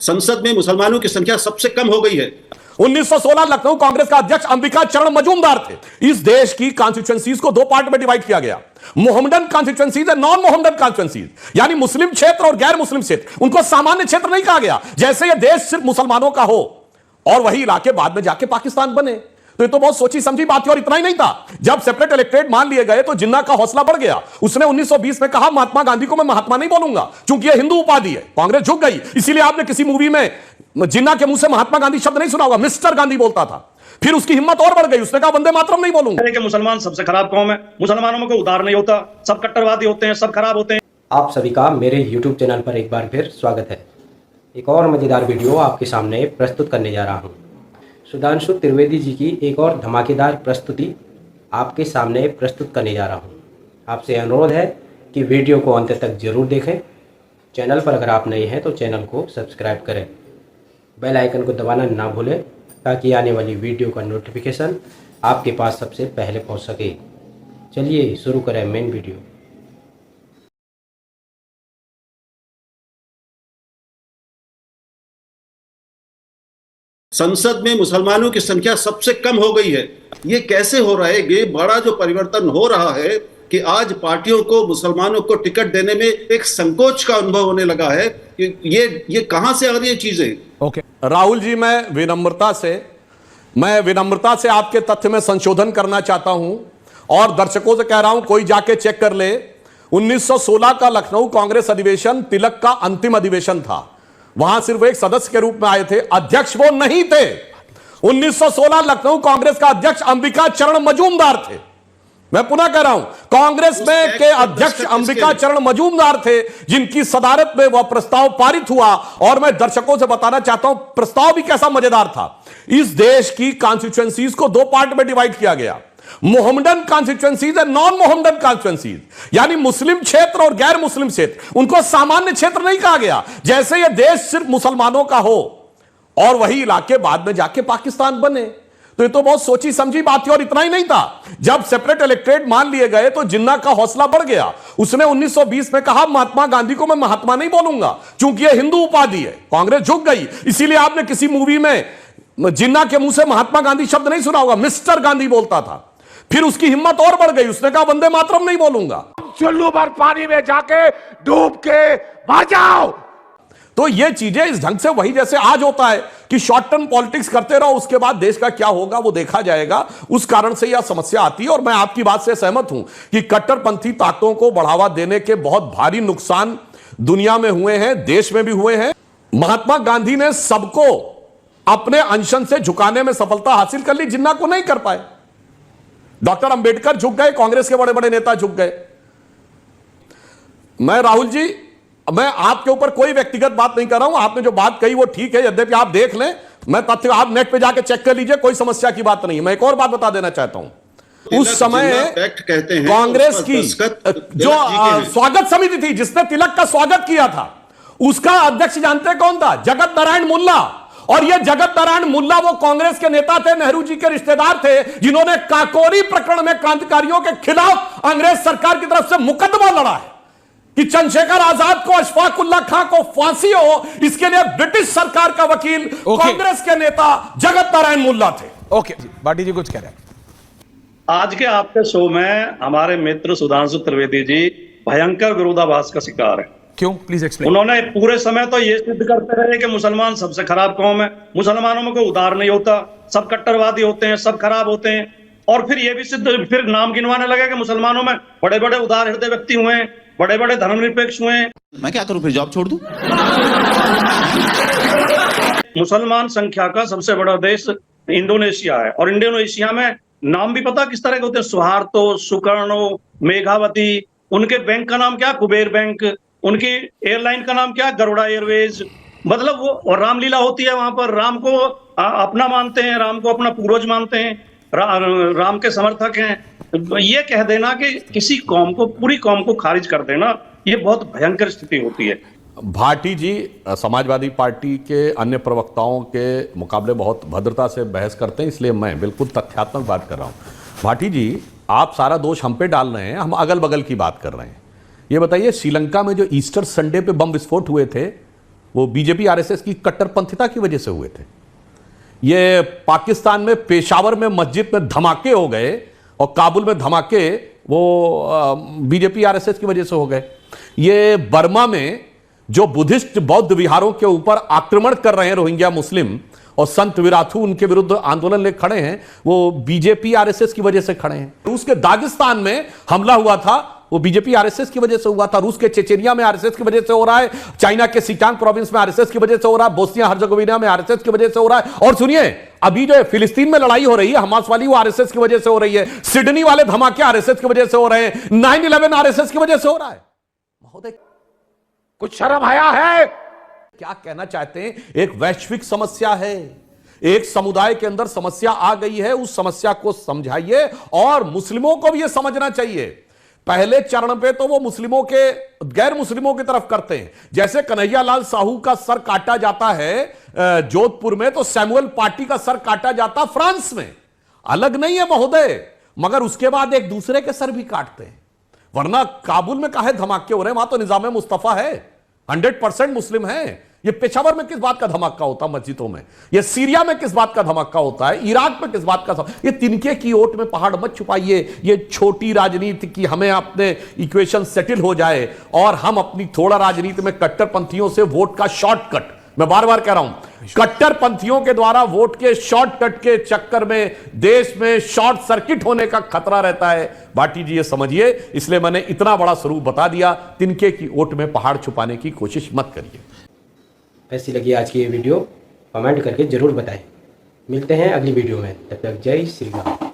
संसद में मुसलमानों की संख्या सबसे कम हो गई है। 1916 लखनऊ कांग्रेस का अध्यक्ष अंबिका चरण मजूमदार थे। इस देश की कॉन्स्टिट्यूएंसीज को दो पार्ट में डिवाइड किया गया, मोहम्मदन कॉन्स्टिट्यूएंसीज और नॉन मोहम्मदन कॉन्स्टिट्यूएंसीज, यानी मुस्लिम क्षेत्र और गैर मुस्लिम क्षेत्र। उनको सामान्य क्षेत्र नहीं कहा गया, जैसे यह देश सिर्फ मुसलमानों का हो और वही इलाके बाद में जाके पाकिस्तान बने। तो ये तो बहुत सोची समझी बात थी। और इतना ही नहीं था, जब सेपरेट इलेक्टोरेट मान लिए गए तो जिन्ना का हौसला बढ़ गया। उसने 1920 में कहा महात्मा गांधी को मैं महात्मा नहीं बोलूंगा क्योंकि यह हिंदू उपाधि है। कांग्रेस झुक गई। इसीलिए आपने किसी मूवी में जिन्ना के मुंह से महात्मा गांधी शब्द नहीं सुना होगा, मिस्टर गांधी बोलता था। फिर उसकी हिम्मत और बढ़ गई, उसने कहा वंदे मातरम नहीं बोलूंगा। कि मुसलमान सबसे खराब कौम है, मुसलमानों में कोई उदार नहीं होता, सब कट्टरवादी होते हैं, सब खराब होते हैं। आप सभी का मेरे YouTube चैनल पर एक बार फिर स्वागत है। एक और मज़ेदार वीडियो आपके सामने प्रस्तुत करने जा रहा हूं। सुधांशु त्रिवेदी जी की एक और धमाकेदार प्रस्तुति आपके सामने प्रस्तुत करने जा रहा हूं। आपसे अनुरोध है कि वीडियो को अंत तक जरूर देखें। चैनल पर अगर आप नए हैं तो चैनल को सब्सक्राइब करें, बेल आइकन को दबाना ना भूलें ताकि आने वाली वीडियो का नोटिफिकेशन आपके पास सबसे पहले पहुंच सके। चलिए शुरू करें मेन वीडियो। संसद में मुसलमानों की संख्या सबसे कम हो गई है। ये कैसे हो रहा है? ये बड़ा जो परिवर्तन हो रहा है कि आज पार्टियों को मुसलमानों को टिकट देने में एक संकोच का अनुभव होने लगा है कि ये कहां से आ रही है चीजें। ओके राहुल जी, मैं विनम्रता से आपके तथ्य में संशोधन करना चाहता हूं और दर्शकों से कह रहा हूं कोई जाके चेक कर ले। 1916 का लखनऊ कांग्रेस अधिवेशन तिलक का अंतिम अधिवेशन था। वहां सिर्फ एक सदस्य के रूप में आए थे, अध्यक्ष वो नहीं थे। 1916 लखनऊ कांग्रेस का अध्यक्ष अंबिका चरण मजूमदार थे। मैं पुनः कह रहा हूं, कांग्रेस में के अध्यक्ष अंबिका चरण मजूमदार थे, जिनकी सदारत में वह प्रस्ताव पारित हुआ। और मैं दर्शकों से बताना चाहता हूं प्रस्ताव भी कैसा मजेदार था। इस देश की कॉन्स्टिट्यूएंसीज को दो पार्ट में डिवाइड किया गया, मोहम्मदन कॉन्स्टिट्यूएंसीज और नॉन मोहम्मदन कॉन्स्टिट्यूएंसीज, यानी मुस्लिम क्षेत्र और गैर मुस्लिम क्षेत्र। उनको सामान्य क्षेत्र नहीं कहा गया, जैसे यह देश सिर्फ मुसलमानों का हो और वही इलाके बाद में जाके पाकिस्तान बने। तो ये तो बहुत सोची समझी बात थी। और इतना ही नहीं था, जब सेपरेट इलेक्टोरेट मान लिए गए तो जिन्ना का हौसला बढ़ गया। उसने 1920 में कहा महात्मा गांधी को मैं महात्मा नहीं बोलूंगा क्योंकि यह हिंदू उपाधि है। कांग्रेस झुक गई। इसीलिए आपने किसी मूवी में जिन्ना के मुंह से महात्मा गांधी शब्द नहीं सुना होगा, मिस्टर गांधी बोलता था। फिर उसकी हिम्मत और बढ़ गई, उसने कहा वंदे मातरम नहीं बोलूंगा। चुल्लू भर पानी में जाके डूब के मर जाओ। तो ये चीजें इस ढंग से वही जैसे आज होता है कि शॉर्ट टर्म पॉलिटिक्स करते रहो, उसके बाद देश का क्या होगा वो देखा जाएगा। उस कारण से यह समस्या आती है। और मैं आपकी बात से सहमत हूं कि कट्टरपंथी ताकतों को बढ़ावा देने के बहुत भारी नुकसान दुनिया में हुए हैं, देश में भी हुए हैं। महात्मा गांधी ने सबको अपने अनशन से झुकाने में सफलता हासिल कर ली, जिन्ना को नहीं कर पाए। डॉक्टर अंबेडकर झुक गए, कांग्रेस के बड़े बड़े नेता झुक गए। मैं राहुल जी, मैं आपके ऊपर कोई व्यक्तिगत बात नहीं कर रहा हूं। आपने जो बात कही वो ठीक है, यद्यपि आप देख लें, मैं तथ्य आप नेट पे जाके चेक कर लीजिए, कोई समस्या की बात नहीं है। मैं एक और बात बता देना चाहता हूं, उस समय कांग्रेस की जो स्वागत समिति थी जिसने तिलक का स्वागत किया था, उसका अध्यक्ष जानते कौन था? जगत नारायण मुल्ला। और ये जगत नारायण मुल्ला वो कांग्रेस के नेता थे, नेहरू जी के रिश्तेदार थे, जिन्होंने काकोरी प्रकरण में क्रांतिकारियों के खिलाफ अंग्रेज सरकार की तरफ से मुकदमा लड़ा है कि चंद्रशेखर आजाद को, अशफाक उल्लाह खां को फांसी हो। इसके लिए ब्रिटिश सरकार का वकील कांग्रेस के नेता जगत नारायण मुल्ला थे। ओके भाटी जी कुछ कह रहे हैं। आज के आपके शो में हमारे मित्र सुधांशु त्रिवेदी जी भयंकर विरोधाभास का शिकार है। क्यों? Please explain. उन्होंने पूरे समय तो ये सिद्ध करते रहे कि मुसलमान सबसे खराब कौम है, मुसलमानों में कोई उदार नहीं होता, सब कट्टरवादी होते हैं, सब खराब होते हैं। और फिर ये भी सिद्ध, फिर नाम गिनवाने लगे कि मुसलमानों में बड़े बड़े उदार हृदय व्यक्ति हुए हैं, बड़े बड़े धर्मनिरपेक्ष हुए हैं। मैं क्या करूं, फिर जॉब छोड़ दूं? मुसलमान संख्या का सबसे बड़ा देश इंडोनेशिया है और इंडोनेशिया में नाम भी पता किस तरह के होते हैं? Suharto, Sukarno, Megawati. उनके बैंक का नाम क्या? कुबेर बैंक। उनकी एयरलाइन का नाम क्या? गरुड़ा एयरवेज। मतलब वो, और रामलीला होती है वहां पर। राम को अपना मानते हैं, राम को अपना पूर्वज मानते हैं, राम के समर्थक हैं। ये कह देना कि किसी कौम को, पूरी कौम को खारिज कर देना, ये बहुत भयंकर स्थिति होती है। भाटी जी समाजवादी पार्टी के अन्य प्रवक्ताओं के मुकाबले बहुत भद्रता से बहस करते हैं, इसलिए मैं बिल्कुल तथ्यात्मक बात कर रहा हूं। भाटी जी, आप सारा दोष हम पे डाल रहे हैं, हम अगल बगल की बात कर रहे हैं। ये बताइए, श्रीलंका में जो ईस्टर संडे पे बम विस्फोट हुए थे, वो बीजेपी आरएसएस की कट्टरपंथिता की वजह से हुए थे। ये पाकिस्तान में पेशावर में मस्जिद में धमाके हो गए और काबुल में धमाके वो बीजेपी आरएसएस की वजह से हो गए। ये बर्मा में जो बुद्धिस्ट बौद्ध विहारों के ऊपर आक्रमण कर रहे हैं रोहिंग्या मुस्लिम और संत विराथू उनके विरुद्ध आंदोलन ले खड़े हैं, वो बीजेपी आरएसएस की वजह से खड़े हैं। रूस के दागिस्तान में हमला हुआ था, वो बीजेपी आरएसएस की वजह से हुआ था। रूस के चेचेनिया में आरएसएस की वजह से हो रहा है, चाइना के सिचांग प्रोविंस में आरएसएस की वजह से हो रहा है, बोस्निया हर्जेगोविना में आरएसएस की वजह से हो रहा है। और सुनिए, अभी जो फिलिस्तीन में लड़ाई हो रही है हमास वाली, वो आरएसएस की वजह से हो रही है। सिडनी वाले धमाके आरएसएस की वजह से हो रहे हैं। 9/11 आरएसएस की वजह से हो रहा है। महोदय, कुछ शर्म आया है? क्या कहना चाहते हैं? एक वैश्विक समस्या है, एक समुदाय के अंदर समस्या आ गई है, उस समस्या को समझाइए और मुस्लिमों को भी यह समझना चाहिए। पहले चरण पे तो वो मुस्लिमों के गैर मुस्लिमों की तरफ करते हैं। जैसे कन्हैया लाल साहू का सर काटा जाता है जोधपुर में, तो सैमुअल पार्टी का सर काटा जाता फ्रांस में। अलग नहीं है महोदय, मगर उसके बाद एक दूसरे के सर भी काटते हैं। वरना काबुल में काहे धमाके हो रहे हैं? वहां तो निजाम मुस्तफा है, 100% मुस्लिम है। ये पेशावर में किस बात का धमाका होता है मस्जिदों में? ये सीरिया में किस बात का धमाका होता है? इराक में किस बात का? ये तिनके की ओट में पहाड़ मत छुपाइए। ये छोटी राजनीति की हमें अपने इक्वेशन सेटल हो जाए और हम अपनी थोड़ा राजनीति में कट्टरपंथियों से वोट का शॉर्टकट, मैं बार बार कह रहा हूं, कट्टरपंथियों के द्वारा वोट के शॉर्टकट के चक्कर में देश में शॉर्ट सर्किट होने का खतरा रहता है। भाटी जी ये समझिए, इसलिए मैंने इतना बड़ा स्वरूप बता दिया। तिनके की ओट में पहाड़ छुपाने की कोशिश मत करिए। कैसी लगी आज की ये वीडियो कमेंट करके ज़रूर बताएं। मिलते हैं अगली वीडियो में, तब तक जय श्री राम।